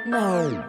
No.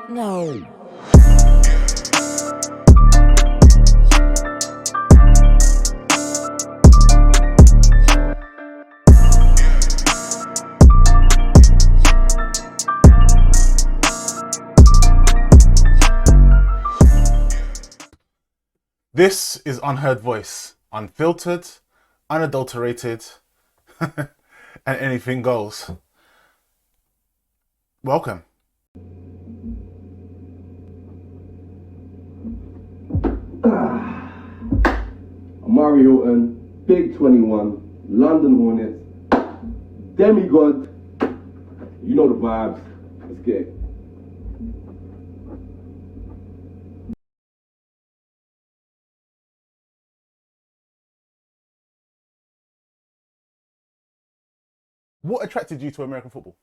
No. This is Unheard Voice, unfiltered, unadulterated, and anything goes. Welcome. Omari, Big 21, London Hornets, Demi-God, you know the vibes, let's get it. What attracted you to American football?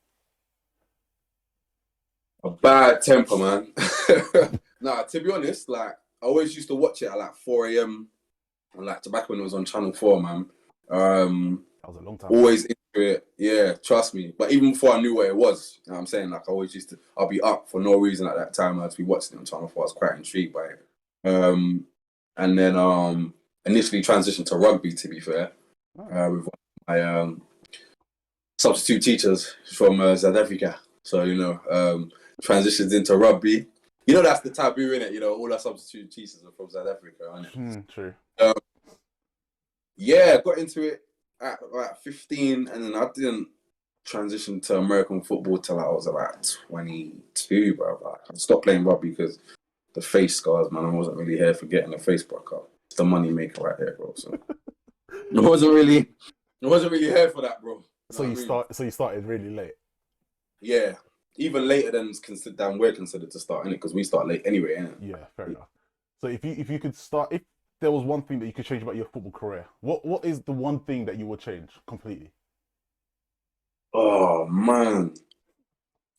A bad temper, man. Nah, to be honest, like, I always used to watch it at like 4 a.m. and like back when it was on Channel 4, man. That was a long time. Always into it, yeah, trust me. But even before I knew what it was, you know what I'm saying? Like, I always used to, I'll be up for no reason at that time. I'd be watching it on Channel 4. I was quite intrigued by it. And then initially transitioned to rugby, to be fair, with one of my substitute teachers from South Africa. So, you know, transitions into rugby. You know, that's the taboo, innit? You know, all our substitute teachers are from South Africa, aren't it? True. Yeah, got into it at like 15, and then I didn't transition to American football till I was about 22, bro. Like, I stopped playing rugby because the face scars, man. I wasn't really here for getting the face broke up. It's the money maker right there, bro. So I wasn't really here for that, bro. So you started really late. Yeah, even later than we're considered to start, innit? Because we start late anyway, innit? Yeah, fair enough. So if you could start, if there was one thing that you could change about your football career, what is the one thing that you would change completely? Oh man,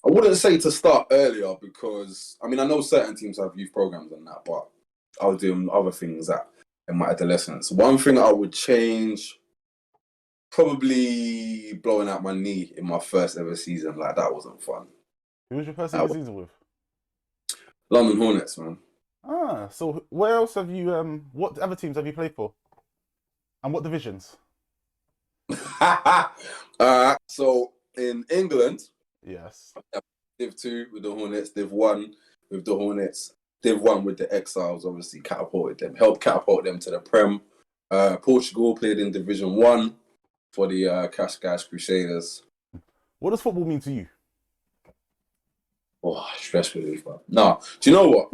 I wouldn't say to start earlier because I mean I know certain teams have youth programs and that, but I was doing other things in my adolescence. One thing I would change, probably blowing out my knee in my first ever season. Like, that wasn't fun. Who was your first ever season with? London Hornets, man. Ah, so where else have you? What other teams have you played for? And what divisions? So in England, yes, Div 2 with the Hornets, Div 1 with the Hornets, Div 1 with the Exiles. Obviously, helped catapult them to the Prem. Portugal, played in Division 1 for the Cash Crusaders. What does football mean to you? Oh, stress relief, man. No, do you know what?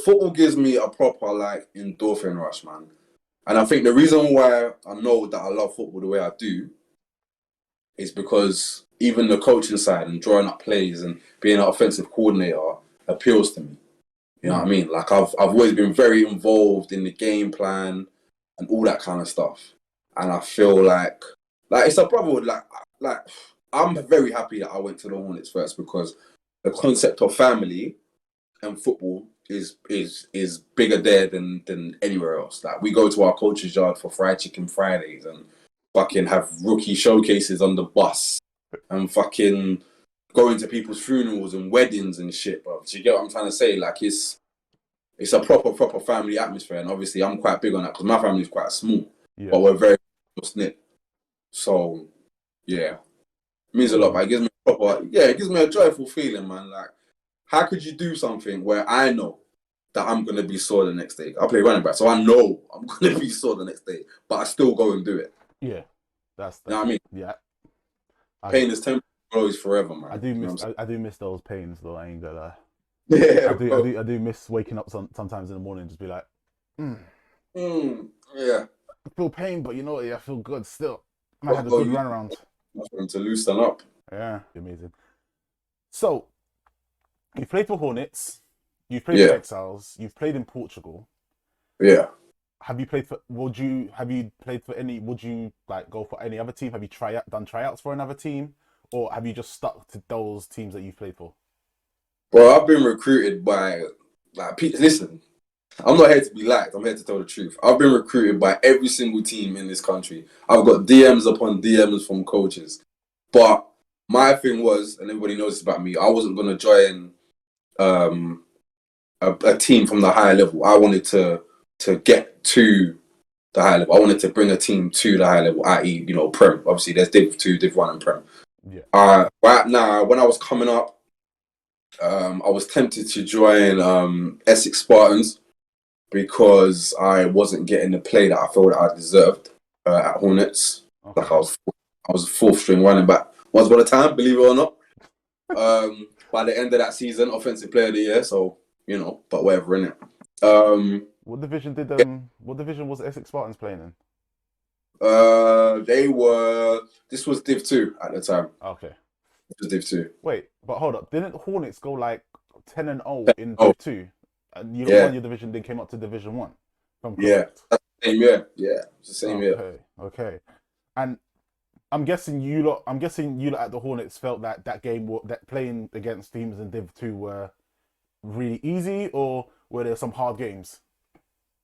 Football gives me a proper like endorphin rush, man. And I think the reason why I know that I love football the way I do is because even the coaching side and drawing up plays and being an offensive coordinator appeals to me. You know what I mean? Like, I've always been very involved in the game plan and all that kind of stuff. And I feel like it's a brotherhood. Like I'm very happy that I went to the Hornets first because the concept of family and football is bigger there than anywhere else. Like, we go to our coach's yard for fried chicken Fridays and fucking have rookie showcases on the bus and fucking go into people's funerals and weddings and shit, bro. Do you get what I'm trying to say? Like, it's a proper family atmosphere, and obviously I'm quite big on that because my family's quite small, but we're very close knit. So yeah, It means a lot, but it gives me it gives me a joyful feeling, man. Like, how could you do something where I know that I'm gonna be sore the next day? I play running back, so I know I'm gonna be sore the next day, but I still go and do it. Yeah, that's You know what I mean? yeah. Pain is temporary, glory is forever, man. I do You know miss what I'm saying? I do miss those pains though. I ain't gonna lie. Yeah, bro. I do miss waking up sometimes in the morning and just be like, Yeah. I feel pain, but you know what? Yeah, I feel good still. I had a Oh, good you run around. want them to loosen up. Yeah, amazing. So you played for Hornets, you've played for Yeah, Exiles, you've played in Portugal. yeah. Have you played for? Have you played for any? Would you like go for any other team? Have you done tryouts for another team, or have you just stuck to those teams that you've played for? Bro, I've been recruited by listen, I'm not here to be liked. I'm here to tell the truth. I've been recruited by every single team in this country. I've got DMs upon DMs from coaches. But my thing was, and everybody knows this about me, I wasn't going to join a team from the higher level. I wanted to get to the higher level. I wanted to bring a team to the higher level, i.e., Prem. Obviously, there's Div 2, Div 1, and Prem. Yeah. Right now, when I was coming up, I was tempted to join Essex Spartans because I wasn't getting the play that I felt that I deserved at Hornets. Okay. Like I was a fourth string running back once upon a time, believe it or not. By the end of that season, offensive player of the year. So but whatever, innit? What division was Essex Spartans playing in? This was Div 2 at the time. Okay. It was Div 2. Wait, but hold up. Didn't Hornets go like 10-0 in Oh. Div 2? And you won your division, then came up to Division 1? Yeah, that's the same year. Yeah, it's the same year. Okay. And I'm guessing you lot at the Hornets felt that that playing against teams in Div 2 were really easy, or were there some hard games?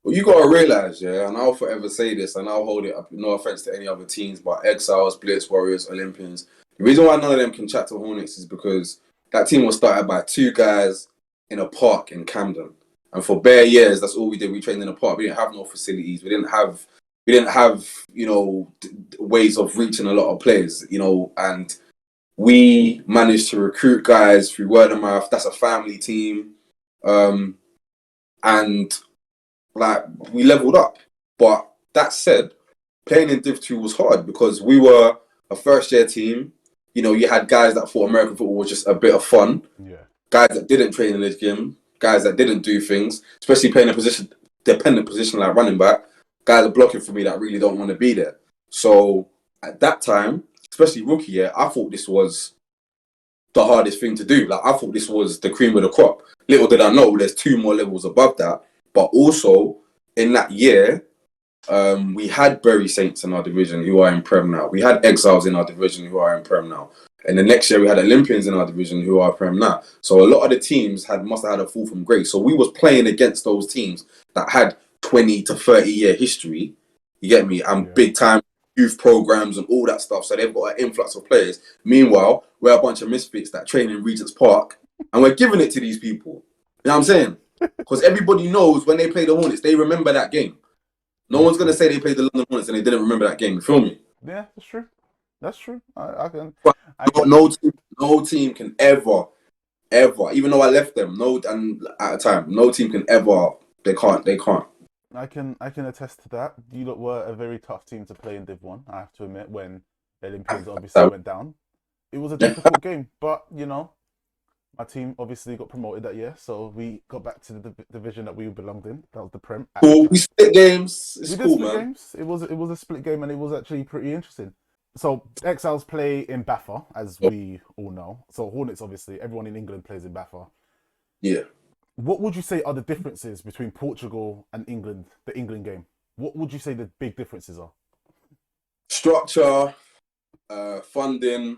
Well, you gotta realize, yeah, and I'll forever say this, and I'll hold it up. No offense to any other teams, but Exiles, Blitz, Warriors, Olympians. The reason why none of them can chat to Hornets is because that team was started by two guys in a park in Camden, and for bare years, that's all we did. We trained in a park. We didn't have no facilities. We didn't have ways of reaching a lot of players, and we managed to recruit guys through word of mouth. That's a family team, and like we leveled up. But that said, playing in Div 2 was hard because we were a first year team. You had guys that thought American football was just a bit of fun. Yeah. Guys that didn't train in the gym, guys that didn't do things, especially playing a dependent position like running back. Guys are blocking for me that really don't want to be there. So at that time, especially rookie year, I thought this was the hardest thing to do. Like I thought this was the cream of the crop. Little did I know, there's 2 more levels above that. But also in that year, we had Bury Saints in our division who are in Prem now. We had Exiles in our division who are in Prem now. And the next year we had Olympians in our division who are Prem now. So a lot of the teams must have had a fall from grace. So we was playing against those teams that had 20 to 30 year history. You get me? And big time youth programs and all that stuff. So they've got an influx of players. Meanwhile, we're a bunch of misfits that train in Regent's Park and we're giving it to these people. You know what I'm saying? Because everybody knows when they play the Hornets, they remember that game. No one's going to say they played the London Hornets and they didn't remember that game. You feel me? Yeah, that's true. That's true. I can. No team can ever, even though I left them, and at a time, no team can ever. They can't. I can attest to that. You lot were a very tough team to play in Div 1, I have to admit, when the Olympians obviously went down. It was a difficult game, but my team obviously got promoted that year, so we got back to the division that we belonged in. That was the Prem. Cool. We split games. It's cool, man. Games. It was a split game, and it was actually pretty interesting. So Exiles play in Baffa, as we all know. So Hornets, obviously, everyone in England plays in Baffa. Yeah. What would you say are the differences between Portugal and England, the England game? What would you say the big differences are? Structure, funding.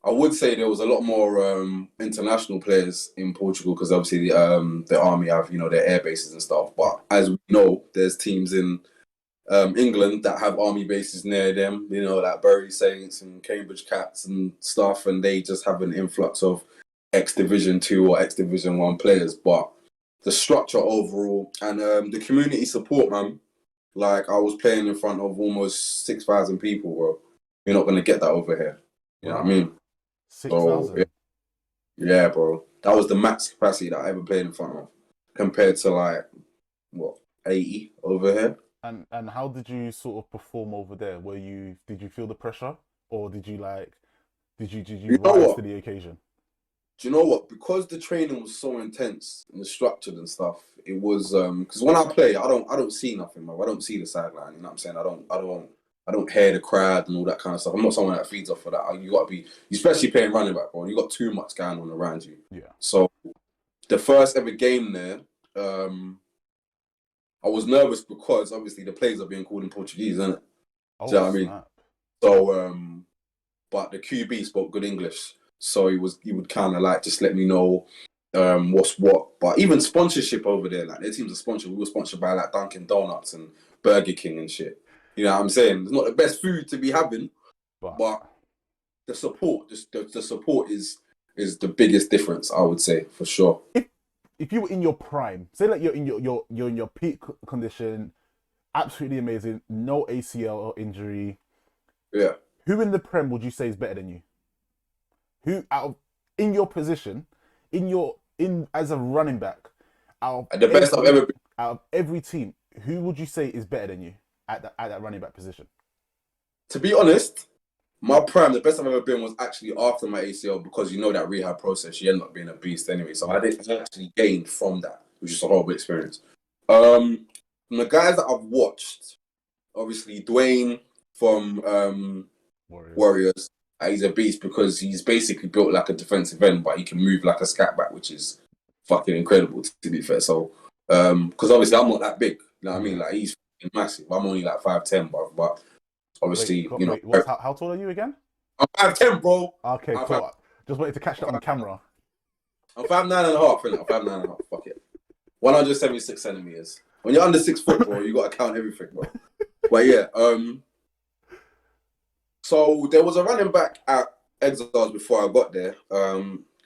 I would say there was a lot more international players in Portugal because obviously the army have their air bases and stuff. But as we know, there's teams in England that have army bases near them. Like Bury Saints and Cambridge Cats and stuff, and they just have an influx of ex-Division 2 or ex-Division 1 players. But the structure overall and the community support, man. Like I was playing in front of almost 6,000 people, bro. You're not gonna get that over here. You know what I mean? So 6,000. yeah, bro. That was the max capacity that I ever played in front of, compared to like what 80 over here. And how did you sort of perform over there? Did you feel the pressure, or did you You know rise what? to the occasion? Do you know what? Because the training was so intense and structured and stuff, it was because when I play, I don't see nothing, man. I don't see the sideline. You know what I'm saying? I don't hear the crowd and all that kind of stuff. I'm not someone that feeds off of that. You got to be, especially playing running back, bro. You got too much going on around you. Yeah. So the first ever game there, I was nervous because obviously the plays are being called in Portuguese, isn't it? Oh, Do you know what I mean? snap. So, but the QB spoke good English, so he would kind of like just let me know what's what. But even sponsorship over there, like their teams are sponsored. We were sponsored by like Dunkin' Donuts and Burger King and shit. You know what I'm saying? It's not the best food to be having, but the support, just the support is the biggest difference, I would say, for sure. If you were in your prime, say like you're in you're in your peak condition, absolutely amazing, no ACL or injury. Yeah. Who in the Prem would you say is better than you? Who out of in your position, in as a running back, The best I've ever been. out of every team, who would you say is better than you at that running back position? To be honest, my prime, the best I've ever been was actually after my ACL, because you know that rehab process, you end up being a beast anyway. So I actually gained from that, which is a horrible experience. From the guys that I've watched, obviously Dwayne from Warriors, he's a beast because he's basically built like a defensive end, but he can move like a scat back, which is fucking incredible to be fair. So, because obviously I'm not that big, you know what I mean? Like he's massive. I'm only like 5'10", but obviously, how tall are you again? I'm 5'10", bro. Okay, cool. Just wanted to catch that on camera. I'm 5'9.5", innit? I'm 5'9.5". Fuck it. 176 centimeters. When you're under 6 foot, bro, you gotta count everything, bro. But yeah, so there was a running back at Exiles before I got there.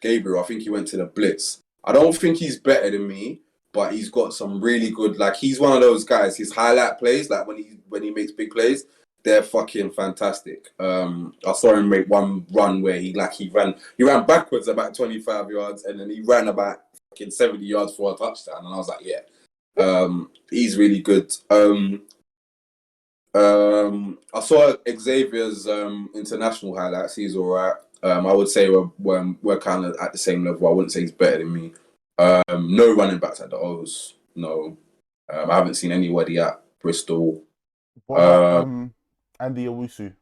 Gabriel, I think he went to the Blitz. I don't think he's better than me, but he's got some really good. Like he's one of those guys. His highlight plays, like when he makes big plays, they're fucking fantastic. I saw him make one run where he ran backwards about 25 yards, and then he ran about fucking 70 yards for a touchdown, and I was like, yeah, he's really good. I saw Xavier's international highlights. He's all right. I would say we're kind of at the same level. I wouldn't say he's better than me. No running backs at the O's. No, I haven't seen anybody at Bristol. What about Andy Owusu?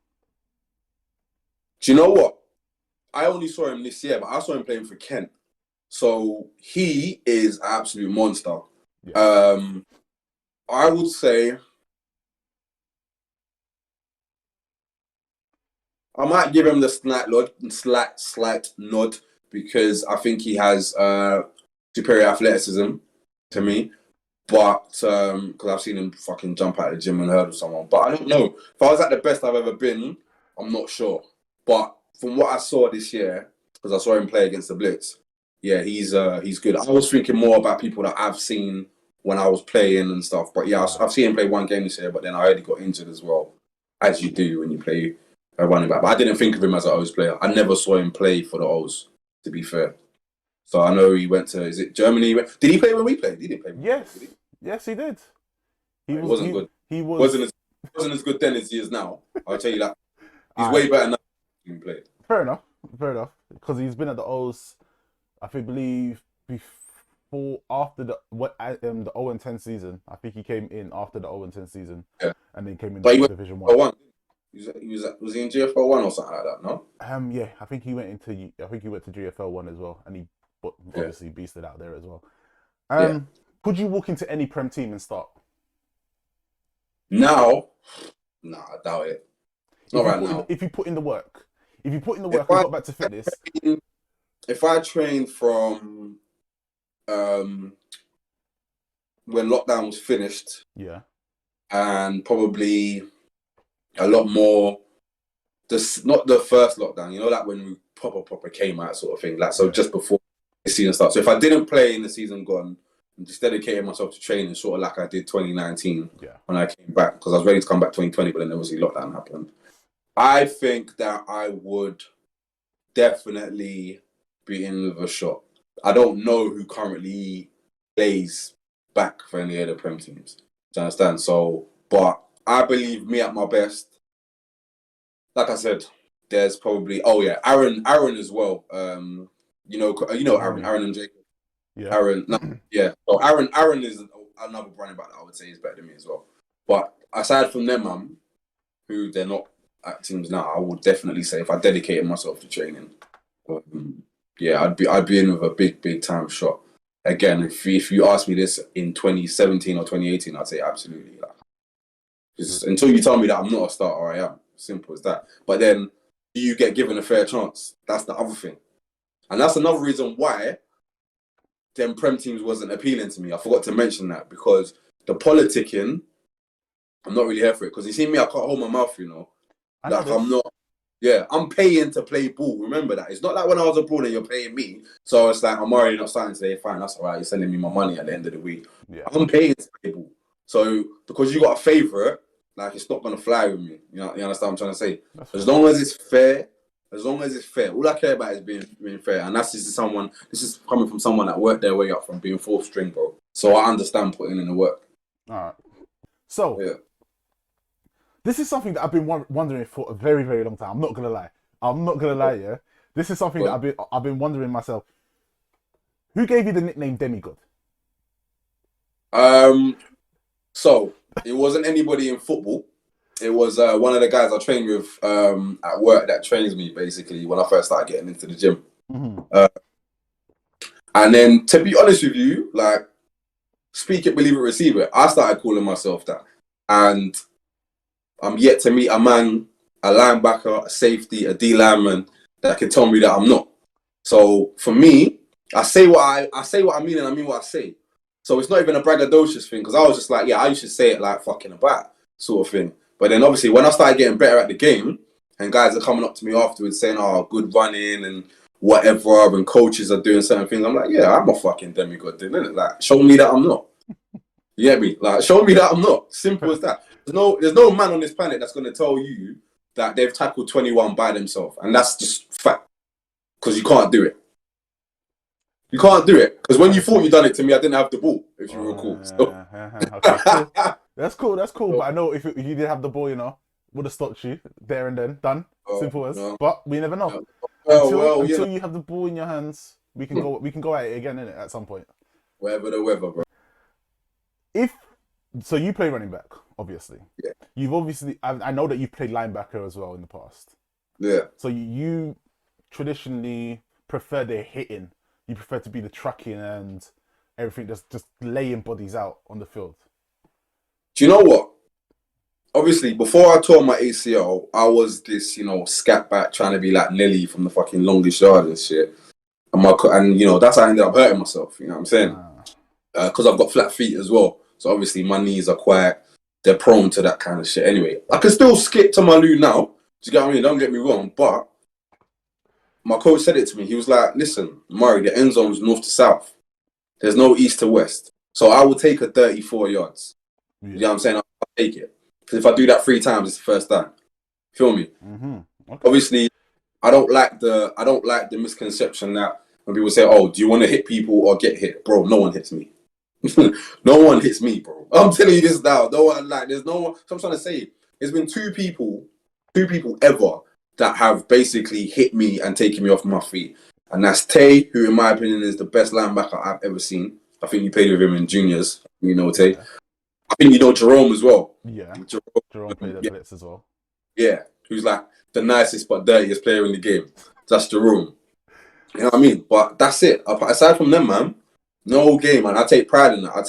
Do you know what? I only saw him this year, but I saw him playing for Kent. So he is an absolute monster. Yeah. I would say I might give him the slight nod because I think he has superior athleticism to me. But because I've seen him fucking jump out of the gym and hurdle someone. But I don't know. If I was at the best I've ever been, I'm not sure. But from what I saw this year, because I saw him play against the Blitz, yeah, he's good. I was thinking more about people that I've seen when I was playing and stuff. But yeah, I've seen him play one game this year, but then I heard he got injured as well, as you do when you play a running back. But I didn't think of him as an O's player. I never saw him play for the O's, to be fair. So I know he went to, is it Germany? Did he play when we played? He didn't play. Yes. Yes, he did. He wasn't good. He wasn't as good then as he is now. I'll tell you that. He's way better now than he played. Fair enough. Because he's been at the O's, I believe, after the 0-10 season. I think he came in after the 0-10 season. Yeah. And then came in Division 1. Was he in GFL 1 or something like that? No. Yeah, I think he went to GFL 1 as well, and he obviously beasted out there as well. Could you walk into any Prem team and start? Now, nah, I doubt it. Not right now. If you put in the work, and got back to fitness. If I trained from when lockdown was finished, yeah, and probably a lot more. Not the first lockdown, you know, like when we proper came out, sort of thing. Like so, just before the season starts. So if I didn't play in the season gone, and just dedicated myself to training, sort of like I did 2019 when I came back, because I was ready to come back 2020, but then obviously lockdown happened. I think that I would definitely be in with a shot. I don't know who currently plays back for any of the Prem teams. Do you understand? So, but I believe me at my best. Like I said, there's probably Aaron as well. Aaron, Omari. Aaron and Jacob. Yeah. Aaron, no, yeah. So Aaron is another running back that I would say is better than me as well. But aside from them, who they're not at teams now, I would definitely say if I dedicated myself to training, I'd be in with a big time shot. Again, if you ask me this in 2017 or 2018, I'd say absolutely. Because until you tell me that I'm not a starter, I am. Simple as that. But then, do you get given a fair chance? That's the other thing. And that's another reason why them Prem teams wasn't appealing to me. I forgot to mention that because the politicking, I'm not really here for it. Because you see me, I can't hold my mouth, you know. I'm paying to play ball. Remember that. It's not like when I was abroad and you're paying me. So it's like, I'm already not starting today. Fine, that's all right. You're sending me my money at the end of the week. Yeah. I'm paying to play ball. So because you got a favourite, like it's not going to fly with me. You understand what I'm trying to say? As long as it's fair, all I care about is being fair. And this is coming from someone that worked their way up from being fourth string, bro. So I understand putting in the work. All right. So, this is something that I've been wondering for a very, very long time. I'm not gonna lie. Yeah. This is something that I've been wondering myself. Who gave you the nickname Demi-God? So it wasn't anybody in football. It was one of the guys I trained with at work that trains me basically when I first started getting into the gym. Mm-hmm. And then to be honest with you, like speak it, believe it, receive it. I started calling myself that, and I'm yet to meet a man, a linebacker, a safety, a D lineman that can tell me that I'm not. So for me, I say what I mean, and I mean what I say. So it's not even a braggadocious thing because I was just like, yeah, I used to say it like fucking about sort of thing. But then obviously when I started getting better at the game and guys are coming up to me afterwards saying, oh, good running and whatever, and coaches are doing certain things, I'm like, yeah, I'm a fucking demigod, isn't it? Like, show me that I'm not. You get me? Like, show me that I'm not. Simple as that. There's no man on this planet that's going to tell you that they've tackled 21 by themselves. And that's just fact. Because you can't do it. You can't do it. Because when you thought you done it to me, I didn't have the ball, if you recall. So. Okay, cool. That's cool. But I know if you did have the ball, you know, would have stopped you there and then. Done. Simple as. No. But we never know. Until you have the ball in your hands, we can go at it again, innit, at some point. Wherever the weather, bro. So you play running back, obviously. Yeah. You've obviously, I know that you've played linebacker as well in the past. Yeah. So you traditionally prefer the hitting. You prefer to be the trucking and everything, just laying bodies out on the field. Do you know what? Obviously, before I tore my ACL, I was this, scat back trying to be like Nelly from the fucking longest yard and shit. And that's how I ended up hurting myself. You know what I'm saying? Because I've got flat feet as well. So obviously my knees are they're prone to that kind of shit. Anyway, I can still skip to my loo now. Do you get what I mean? Don't get me wrong. But my coach said it to me. He was like, listen, Murray, the end zone's north to south. There's no east to west. So I will take a 34 yards. Yeah. You know what I'm saying? I'll take it. Because if I do that 3 times, it's the first time. Feel me? Mm-hmm. Okay. Obviously, I don't like the misconception that when people say, oh, do you want to hit people or get hit? Bro, no one hits me. No one hits me, bro. I'm telling you this now. There's no one. So I'm trying to say, there's been two people ever that have basically hit me and taken me off my feet. And that's Tay, who in my opinion is the best linebacker I've ever seen. I think you played with him in juniors. You know Tay. Yeah. I think you know Jerome as well. Yeah. Jerome played at Blitz as well. Yeah. Who's like the nicest but dirtiest player in the game. That's Jerome. You know what I mean? But that's it. Aside from them, man, no game, man. I take pride in that. I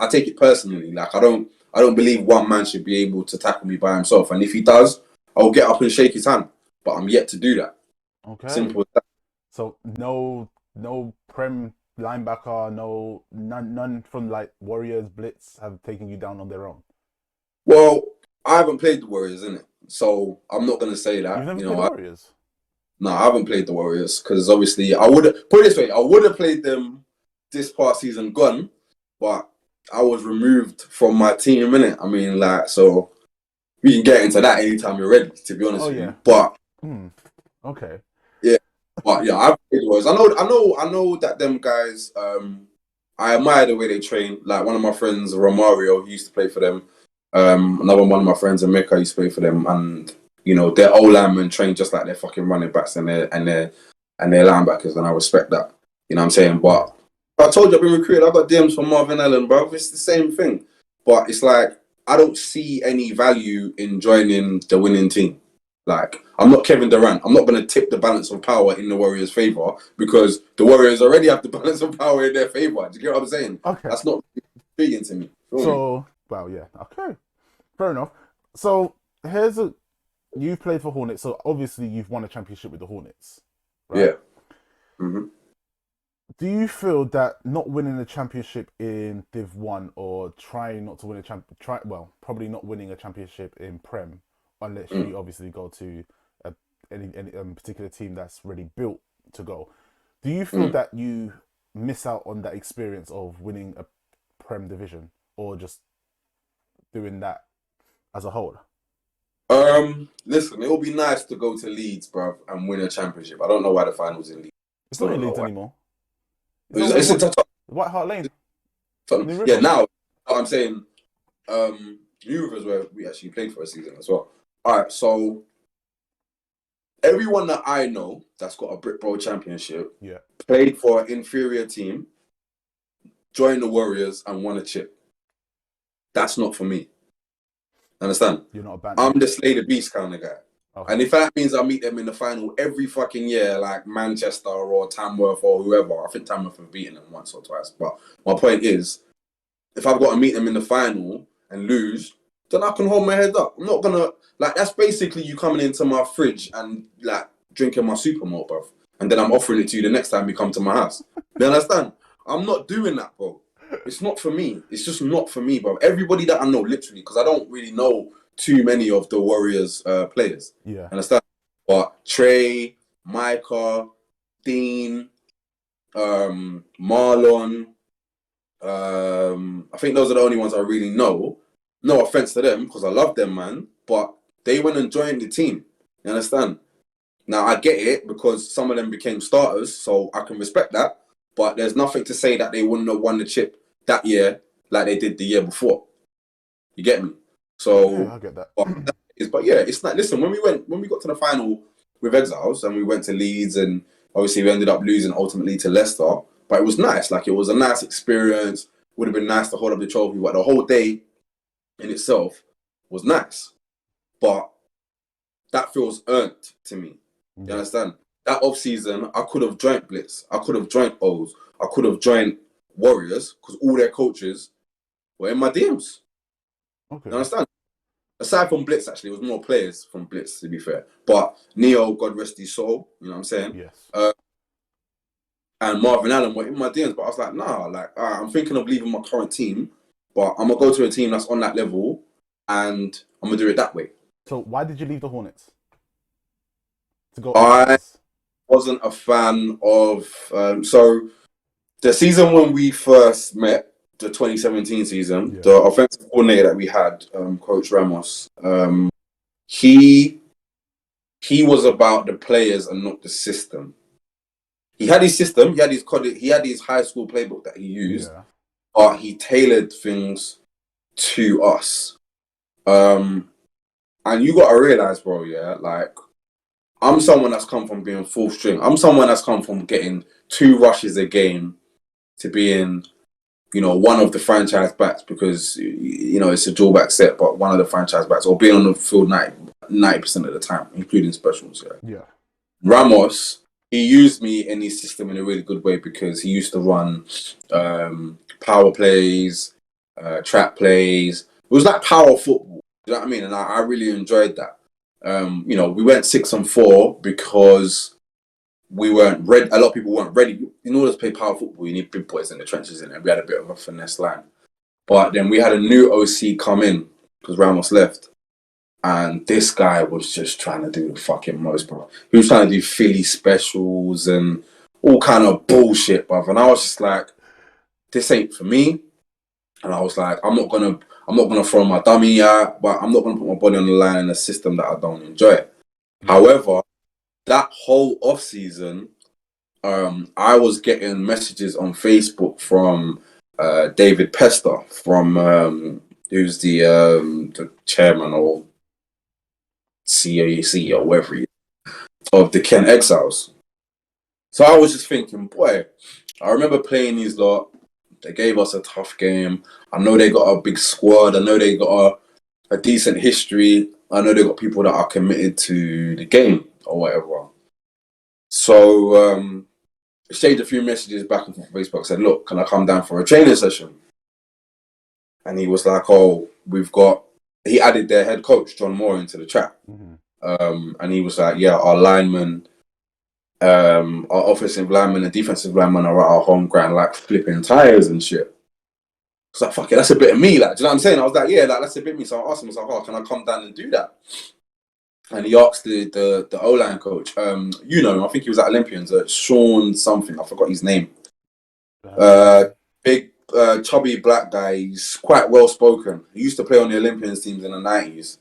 take it personally. Like I don't believe one man should be able to tackle me by himself. And if he does, I'll get up and shake his hand. But I'm yet to do that. Okay. Simple as that. So no Prem linebacker, none from like Warriors, Blitz have taken you down on their own. Well, I haven't played the Warriors, innit? So I'm not gonna say that. You've never played the Warriors? No, I haven't played the Warriors because obviously I would put it this way. I would have played them this past season gone, but I was removed from my team, innit? I mean, like, so we can get into that anytime you're ready, to be honest Oh with yeah. you. But Okay. but yeah, I've played Warriors. I know that them guys. I admire the way they train. Like one of my friends, Romario, he used to play for them. Another one of my friends, Emeka, used to play for them, and you know their old linemen train just like their fucking running backs and their linebackers, and I respect that. You know what I'm saying? But I told you I've been recruited. I got DMs from Marvin Allen, bro. It's the same thing, but it's like I don't see any value in joining the winning team. Like, I'm not Kevin Durant. I'm not going to tip the balance of power in the Warriors' favor because the Warriors already have the balance of power in their favor. Do you get what I'm saying? Okay. That's not intriguing to me. So, well, yeah. Okay. Fair enough. So, you played for Hornets, so obviously you've won a championship with the Hornets, right? Yeah. Mm-hmm. Do you feel that not winning a championship in Div 1 or trying not to win probably not winning a championship in Prem, unless you obviously go to any particular team that's really built to go, do you feel that you miss out on that experience of winning a Prem division or just doing that as a whole? Listen, it would be nice to go to Leeds, bruv, and win a championship. I don't know why the finals in Leeds. It's not in Leeds anymore. It's in White Hart Lane. Yeah, now I'm saying New River's where we actually played for a season as well. Alright, so everyone that I know that's got a Brit Bowl championship played for an inferior team, joined the Warriors and won a chip. That's not for me. Understand? You're not a band. I'm the Slay the Beast kind of guy. Okay. And if that means I meet them in the final every fucking year, like Manchester or Tamworth or whoever, I think Tamworth have beaten them once or twice. But my point is, if I've got to meet them in the final and lose, then I can hold my head up. I'm not gonna that's basically you coming into my fridge and like drinking my super malt, bro. And then I'm offering it to you the next time you come to my house. You understand? I'm not doing that, bro. It's not for me. It's just not for me, bro. Everybody that I know, literally, because I don't really know too many of the Warriors players. Yeah. Understand? But Trey, Micah, Dean, Marlon, I think those are the only ones I really know. No offense to them, because I love them, man. But they went and joined the team. You understand? Now, I get it, because some of them became starters, so I can respect that. But there's nothing to say that they wouldn't have won the chip that year like they did the year before. You get me? So yeah, I get that. But yeah, it's like, listen, when we got to the final with Exiles and we went to Leeds and obviously we ended up losing ultimately to Leicester, but it was nice. Like, it was a nice experience. Would have been nice to hold up the trophy, but the whole day in itself was nice. But that feels earned to me. You understand? That off season, I could have joined Blitz. I could have joined O's. I could have joined Warriors because all their coaches were in my DMs. Okay. You understand? Aside from Blitz, actually, it was more players from Blitz, to be fair. But Neo, God rest his soul, you know what I'm saying? Yes. And Marvin Allen were in my DMs, but I was like, nah, like, I'm thinking of leaving my current team, but I'm going to go to a team that's on that level, and I'm going to do it that way. So why did you leave the Hornets? To go I wasn't a fan of... so, the season when we first met, the 2017 season, the offensive coordinator that we had, Coach Ramos, he was about the players and not the system. He had his system, he had his high school playbook that he used, but he tailored things to us. And you gotta realize, bro, like, I'm someone that's come from being full string. I'm someone that's come from getting 2 rushes a game to being, one of the franchise backs, because, it's a dual back set, but one of the franchise backs, or being on the field 90% of the time, including specials. Yeah. Ramos, he used me in his system in a really good way because he used to run power plays, trap plays. It was like power football. You know what I mean? And I really enjoyed that. We went 6-4 because we weren't ready. A lot of people weren't ready. In order to play power football, you need big boys in the trenches, and we had a bit of a finesse line. But then we had a new OC come in because Ramos left, and this guy was just trying to do the fucking most, bro. He was trying to do Philly specials and all kind of bullshit, bro. And I was just like, this ain't for me. And I was like, I'm not gonna throw my dummy out, but I'm not gonna put my body on the line in a system that I don't enjoy. However, that whole off season, I was getting messages on Facebook from David Pester, from who's the chairman or CAC or whatever he is, of the Kent Exiles. So I was just thinking, boy, I remember playing these lot. They gave us a tough game. I know they got a big squad. I know they got a decent history. I know they got people that are committed to the game or whatever. So exchanged a few messages back and forth on Facebook. Said, look, can I come down for a training session? And he was like, oh, he added their head coach, John Moore, into the chat. And he was like, yeah, our linemen, our offensive linemen and defensive linemen are at our home ground, like flipping tires and shit. It's like, fuck it, that's a bit of me, like, do you know what I'm saying? I was like, yeah, like, that's a bit of me. So I asked him, I was like, oh, can I come down and do that? And he asked the O-line coach, you know, I think he was at Olympians, Sean something, I forgot his name. Big, chubby black guy, he's quite well spoken. He used to play on the Olympians teams in the 90s.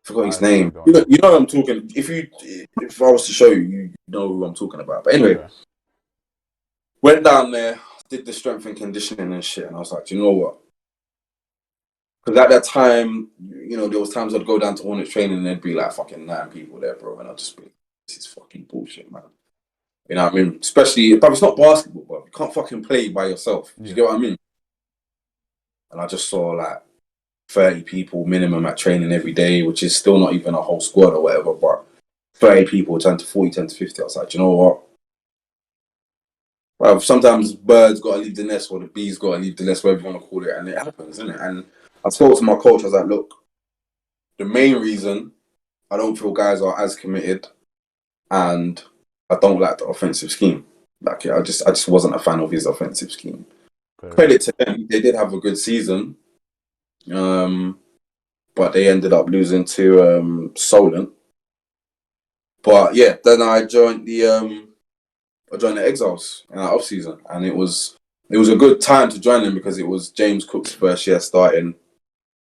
Forgot his name. You know what I'm talking. If I was to show you, you know who I'm talking about. But anyway, went down there, did the strength and conditioning and shit, and I was like, do you know what? Because at that time, you know, there was times I'd go down to Hornets training and there'd be like fucking 9 people there, bro, and I'd just be, this is fucking bullshit, man. You know what I mean? Especially, but it's not basketball, bro. You can't fucking play by yourself. Do you get what I mean? And I just saw like 30 people minimum at training every day, which is still not even a whole squad or whatever, but 30 people turn to 40, turn to 50. I was like, do you know what? Well, sometimes birds got to leave the nest or the bees got to leave the nest, whatever you want to call it, and it happens, isn't it? And I spoke to my coach, I was like, look, the main reason I don't feel guys are as committed and I don't like the offensive scheme. Like, I just wasn't a fan of his offensive scheme. Credit to them, they did have a good season. But they ended up losing to Solent. But yeah, then I joined the Exiles in that off season, and it was a good time to join them because it was James Cook's first year starting,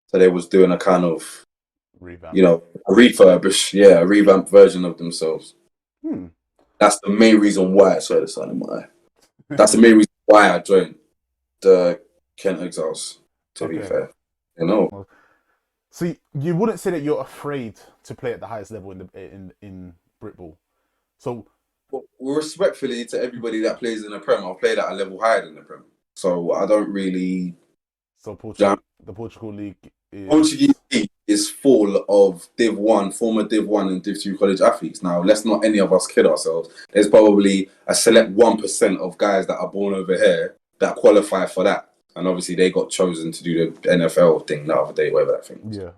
so they was doing a kind of revamp, you know, a revamped version of themselves. That's the main reason why I saw the sun in my eye. That's the main reason why I joined the Kent Exiles. To be fair, you know. So you wouldn't say that you're afraid to play at the highest level in Britball. So, well, respectfully to everybody that plays in the Prem, I've played at a level higher than the Prem, so I don't really. So the Portugal League is full of Div 1, former Div 1 and Div 2 college athletes. Now, let's not any of us kid ourselves. There's probably a select 1% of guys that are born over here that qualify for that. And obviously they got chosen to do the NFL thing the other day, whatever that thing was. Yeah.